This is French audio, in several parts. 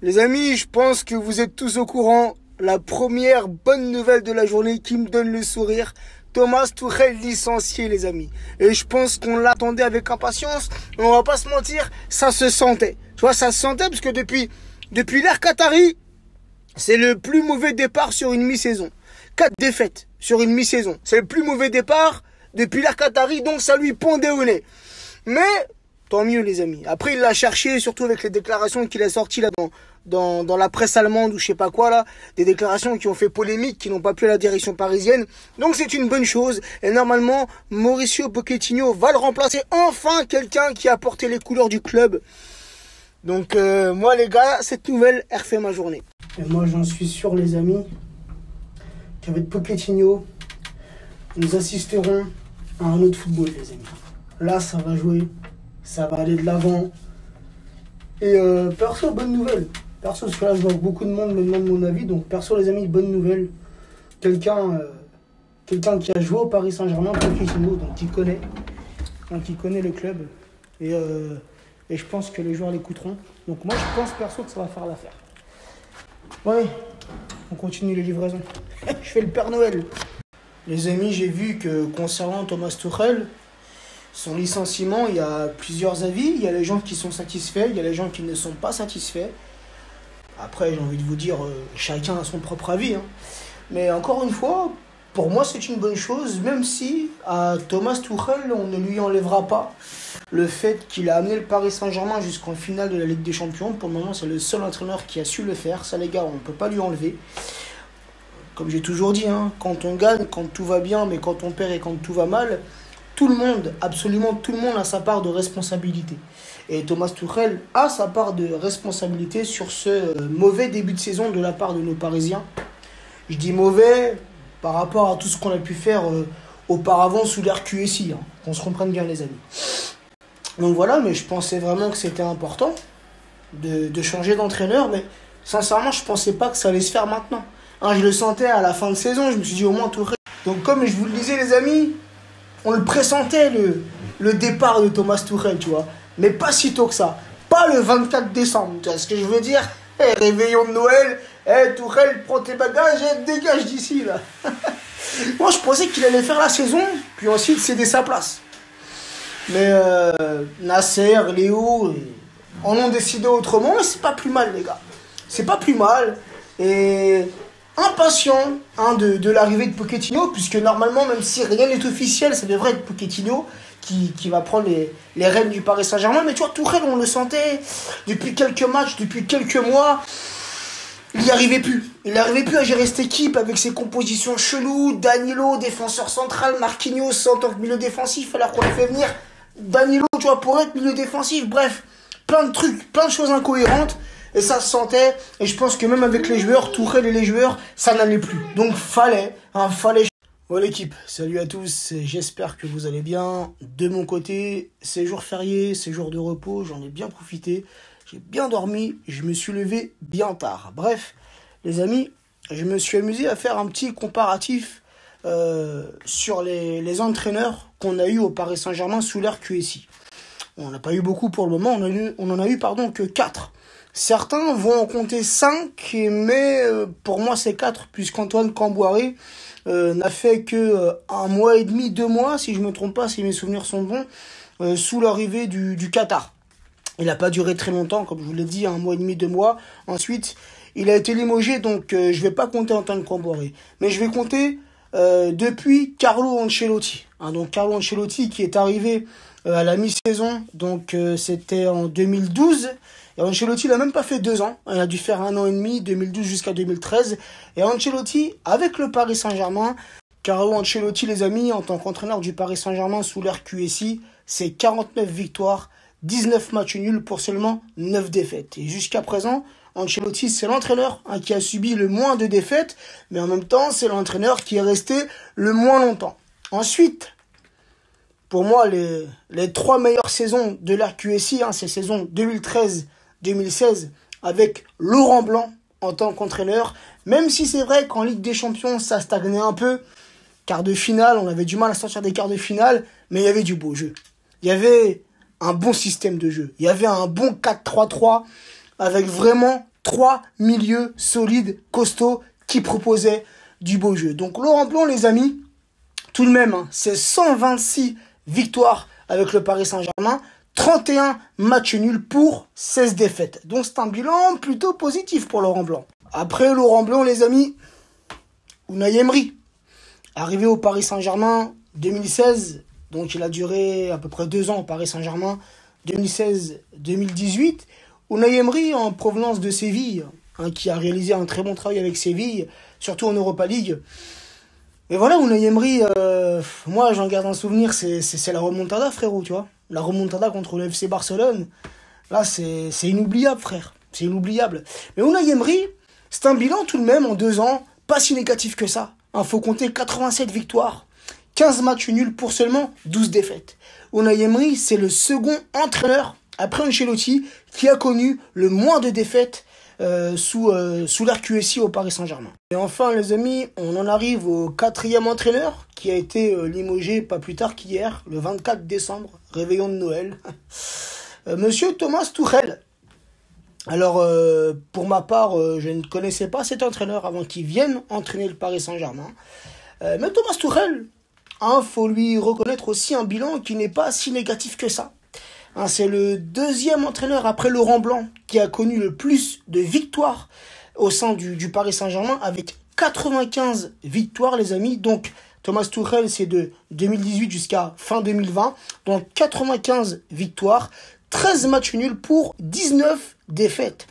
Les amis, je pense que vous êtes tous au courant. La première bonne nouvelle de la journée qui me donne le sourire. Thomas Tuchel licencié, les amis. Et je pense qu'on l'attendait avec impatience. On va pas se mentir, ça se sentait. Tu vois, ça se sentait parce que depuis l'ère Qatari, c'est le plus mauvais départ sur une mi-saison. 4 défaites sur une mi-saison. C'est le plus mauvais départ depuis l'ère Qatari, donc ça lui pendait au nez. Mais tant mieux, les amis. Après, il l'a cherché, surtout avec les déclarations qu'il a sorties là dans la presse allemande ou je sais pas quoi là. Des déclarations qui ont fait polémique, qui n'ont pas plu à la direction parisienne. Donc c'est une bonne chose. Et normalement, Mauricio Pochettino va le remplacer. Enfin, quelqu'un qui a porté les couleurs du club. Donc moi les gars, cette nouvelle, elle refait ma journée. Et moi j'en suis sûr, les amis, qu'avec Pochettino, nous assisterons à un autre football, les amis. Là, ça va jouer. Ça va aller de l'avant. Et perso, bonne nouvelle. Perso, parce que là, je vois que beaucoup de monde me demande mon avis. Donc, perso, les amis, bonne nouvelle. Quelqu'un qui a joué au Paris Saint-Germain, Pochettino, donc il connaît. Donc, il connaît le club. Et je pense que les joueurs l'écouteront. Donc, moi, je pense perso que ça va faire l'affaire. Ouais, on continue les livraisons. Je fais le Père Noël. Les amis, j'ai vu que concernant Thomas Tuchel, son licenciement, il y a plusieurs avis. Il y a les gens qui sont satisfaits, il y a les gens qui ne sont pas satisfaits. Après, j'ai envie de vous dire, chacun a son propre avis. Hein. Mais encore une fois, pour moi, c'est une bonne chose, même si à Thomas Tuchel, on ne lui enlèvera pas le fait qu'il a amené le Paris Saint-Germain jusqu'en finale de la Ligue des Champions. Pour le moment, c'est le seul entraîneur qui a su le faire. Ça, les gars, on ne peut pas lui enlever. Comme j'ai toujours dit, hein, quand on gagne, quand tout va bien, mais quand on perd et quand tout va mal, tout le monde, absolument tout le monde a sa part de responsabilité. Et Thomas Tuchel a sa part de responsabilité sur ce mauvais début de saison de la part de nos Parisiens. Je dis mauvais par rapport à tout ce qu'on a pu faire auparavant sous l'ère QSI. Hein, qu'on se comprenne bien, les amis. Donc voilà, mais je pensais vraiment que c'était important de changer d'entraîneur. Mais sincèrement, je ne pensais pas que ça allait se faire maintenant. Hein, je le sentais à la fin de saison. Je me suis dit au moins Tuchel. Donc comme je vous le disais, les amis, on le pressentait, le départ de Thomas Tuchel, tu vois. Mais pas si tôt que ça. Pas le 24 décembre, tu vois ce que je veux dire. Réveillon de Noël, Tuchel, prends tes bagages et dégage d'ici, là. Moi, je pensais qu'il allait faire la saison, puis ensuite céder sa place. Mais Nasser, Léo, en ont décidé autrement, et c'est pas plus mal, les gars. C'est pas plus mal. Et impatient de l'arrivée de Pochettino, puisque normalement, même si rien n'est officiel, ça devrait être Pochettino qui va prendre les rênes du Paris Saint-Germain. Mais tu vois, Tuchel, on le sentait depuis quelques matchs, depuis quelques mois, il n'y arrivait plus. Il n'arrivait plus à gérer cette équipe avec ses compositions cheloues. Danilo, défenseur central, Marquinhos en tant que milieu défensif, alors qu'on a fait venir Danilo, tu vois, pour être milieu défensif. Bref, plein de trucs, plein de choses incohérentes. Et ça se sentait, et je pense que même avec les joueurs, Tuchel et les joueurs, ça n'allait plus. Donc fallait. Bon l'équipe, salut à tous, j'espère que vous allez bien. De mon côté, c'est jour férié, c'est jour de repos, j'en ai bien profité. J'ai bien dormi, je me suis levé bien tard. Bref, les amis, je me suis amusé à faire un petit comparatif sur les entraîneurs qu'on a eu au Paris Saint-Germain sous l'ère QSI. On n'a pas eu beaucoup pour le moment, on en a eu que 4. Certains vont en compter 5, mais pour moi c'est 4, puisqu'Antoine Camboiré n'a fait que 1 mois et demi, 2 mois, si je me trompe pas, si mes souvenirs sont bons, sous l'arrivée du Qatar. Il n'a pas duré très longtemps, comme je vous l'ai dit, 1 mois et demi, 2 mois. Ensuite, il a été limogé, donc je vais pas compter Antoine Camboiré. Mais je vais compter depuis Carlo Ancelotti. Hein, donc Carlo Ancelotti qui est arrivé à la mi-saison, donc c'était en 2012. Et Ancelotti, il n'a même pas fait 2 ans. Il a dû faire 1 an et demi, 2012 jusqu'à 2013. Et Ancelotti, avec le Paris Saint-Germain, Carlo Ancelotti, les amis, en tant qu'entraîneur du Paris Saint-Germain sous l'ère QSI, c'est 49 victoires, 19 matchs nuls pour seulement 9 défaites. Et jusqu'à présent, Ancelotti, c'est l'entraîneur qui a subi le moins de défaites, mais en même temps, c'est l'entraîneur qui est resté le moins longtemps. Ensuite, pour moi, les 3 meilleures saisons de l'ère QSI, c'est saison 2013-2016, avec Laurent Blanc en tant qu'entraîneur, même si c'est vrai qu'en Ligue des Champions, ça stagnait un peu. Quart de finale, on avait du mal à sortir des quarts de finale, mais il y avait du beau jeu. Il y avait un bon système de jeu. Il y avait un bon 4-3-3 avec vraiment 3 milieux solides, costauds, qui proposaient du beau jeu. Donc Laurent Blanc, les amis, tout de même, hein, c'est 126 victoires avec le Paris Saint-Germain, 31 matchs nuls pour 16 défaites. Donc c'est un bilan plutôt positif pour Laurent Blanc. Après Laurent Blanc, les amis, Unai Emery, arrivé au Paris Saint-Germain 2016, donc il a duré à peu près 2 ans au Paris Saint-Germain, 2016-2018. Unai Emery, en provenance de Séville, hein, qui a réalisé un très bon travail avec Séville, surtout en Europa League. Et voilà, Unai Emery, moi j'en garde un souvenir, c'est la remontada, frérot, tu vois. La remontada contre le FC Barcelone, là c'est inoubliable, frère. C'est inoubliable. Mais Unai Emery, c'est un bilan tout de même en 2 ans, pas si négatif que ça. Il faut compter 87 victoires, 15 matchs nuls pour seulement 12 défaites. Unai Emery, c'est le second entraîneur, après Ancelotti, qui a connu le moins de défaites sous l'RQSI au Paris Saint-Germain. Et enfin, les amis, on en arrive au 4e entraîneur, qui a été limogé pas plus tard qu'hier, le 24 décembre, réveillon de Noël. Monsieur Thomas Tuchel. Alors, pour ma part, je ne connaissais pas cet entraîneur avant qu'il vienne entraîner le Paris Saint-Germain. Mais Thomas Tuchel, hein, faut lui reconnaître aussi un bilan qui n'est pas si négatif que ça. Hein, c'est le 2e entraîneur après Laurent Blanc qui a connu le plus de victoires au sein du Paris Saint-Germain avec 95 victoires, les amis. Donc, Thomas Tuchel, c'est de 2018 jusqu'à fin 2020. Donc, 95 victoires, 13 matchs nuls pour 19 défaites.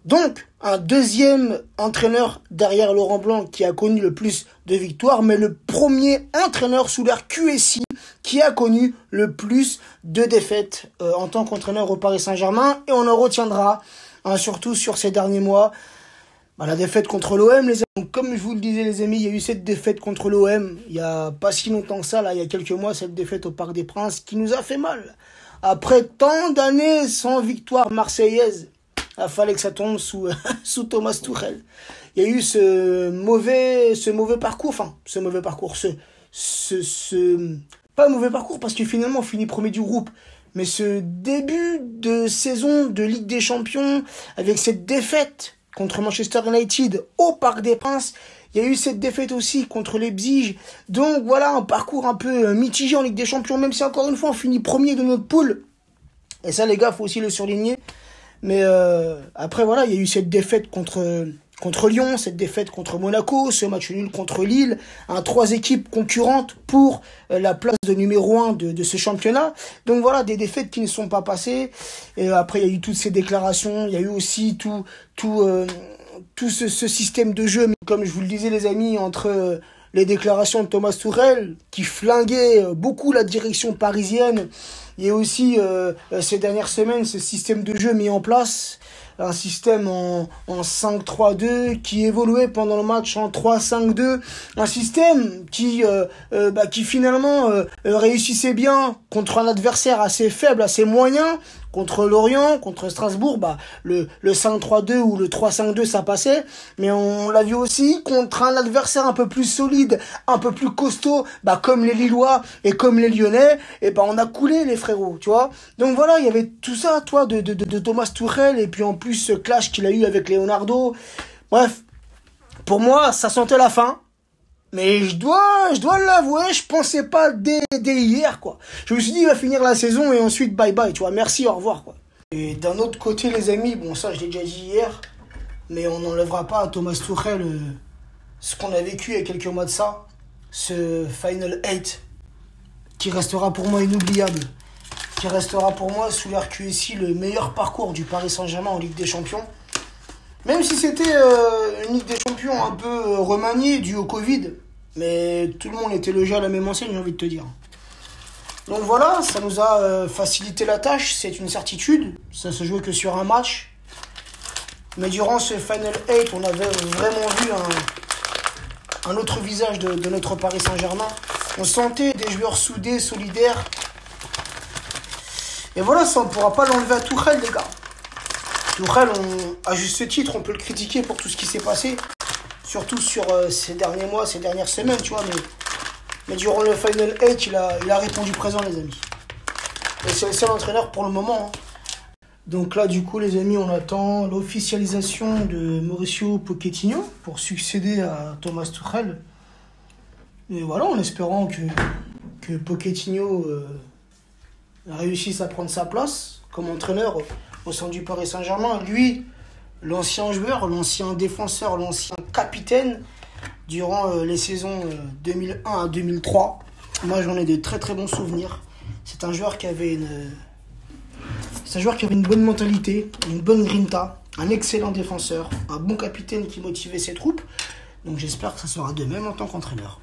Donc, un 2e entraîneur derrière Laurent Blanc qui a connu le plus de victoires, mais le premier entraîneur sous l'ère QSI qui a connu le plus de défaites en tant qu'entraîneur au Paris Saint-Germain. Et on en retiendra, hein, surtout sur ces derniers mois, la défaite contre l'OM. Donc, comme je vous le disais, les amis, il y a eu cette défaite contre l'OM. Il n'y a pas si longtemps que ça, là, il y a quelques mois, cette défaite au Parc des Princes qui nous a fait mal. Après tant d'années sans victoire marseillaise, il fallait que ça tombe sous Thomas Tuchel. Il y a eu ce mauvais parcours, pas mauvais parcours parce que finalement on finit premier du groupe, mais ce début de saison de Ligue des Champions avec cette défaite contre Manchester United au Parc des Princes. Il y a eu cette défaite aussi contre Leipzig. Donc voilà, un parcours un peu mitigé en Ligue des Champions, même si encore une fois on finit premier de notre poule. Et ça les gars, faut aussi le surligner. Mais après voilà, il y a eu cette défaite contre Lyon, cette défaite contre Monaco, ce match nul contre Lille, 3 équipes concurrentes pour la place de numéro 1 de ce championnat. Donc voilà, des défaites qui ne sont pas passées. Et après, il y a eu toutes ces déclarations, il y a eu aussi tout ce système de jeu. Mais comme je vous le disais les amis, entre les déclarations de Thomas Tuchel, qui flinguait beaucoup la direction parisienne, il y a aussi ces dernières semaines ce système de jeu mis en place, un système en 5-3-2 qui évoluait pendant le match en 3-5-2, un système qui finalement réussissait bien contre un adversaire assez faible, assez moyen. Contre Lorient, contre Strasbourg, le 5-3-2 ou le 3-5-2 ça passait, mais on l'a vu aussi contre un adversaire un peu plus solide, un peu plus costaud, comme les Lillois et comme les Lyonnais, et on a coulé les frérots, tu vois. Donc voilà, il y avait tout ça, toi, de Thomas Tuchel, et puis en plus ce clash qu'il a eu avec Leonardo. Bref, pour moi, ça sentait la fin. Mais je dois l'avouer, je pensais pas dès hier, quoi. Je me suis dit, il va finir la saison et ensuite bye bye, tu vois. Merci, au revoir, quoi. Et d'un autre côté, les amis, bon, ça, je l'ai déjà dit hier, mais on n'enlèvera pas à Thomas Tuchel ce qu'on a vécu il y a quelques mois de ça. Ce Final 8, qui restera pour moi inoubliable. Qui restera pour moi, sous l'RQSI, le meilleur parcours du Paris Saint-Germain en Ligue des Champions. Même si c'était une Ligue des Champions un peu remaniée due au Covid, mais tout le monde était logé à la même enseigne, j'ai envie de te dire. Donc voilà, ça nous a facilité la tâche, c'est une certitude. Ça se jouait que sur un match. Mais durant ce Final 8, on avait vraiment vu un autre visage de notre Paris Saint-Germain. On sentait des joueurs soudés, solidaires. Et voilà, ça on ne pourra pas l'enlever à Tuchel, les gars. Tuchel, à juste titre, on peut le critiquer pour tout ce qui s'est passé. Surtout sur ces derniers mois, ces dernières semaines, tu vois. Mais durant le Final 8, il a répondu présent, les amis. Et c'est le seul entraîneur pour le moment. Donc là, du coup, les amis, on attend l'officialisation de Mauricio Pochettino pour succéder à Thomas Tuchel. Et voilà, en espérant que Pochettino réussisse à prendre sa place comme entraîneur au sein du Paris Saint-Germain. Lui, l'ancien joueur, l'ancien défenseur, l'ancien capitaine durant les saisons 2001 à 2003. Moi, j'en ai de très très bons souvenirs. C'est un joueur qui avait une bonne mentalité, une bonne grinta, un excellent défenseur, un bon capitaine qui motivait ses troupes. Donc j'espère que ça sera de même en tant qu'entraîneur.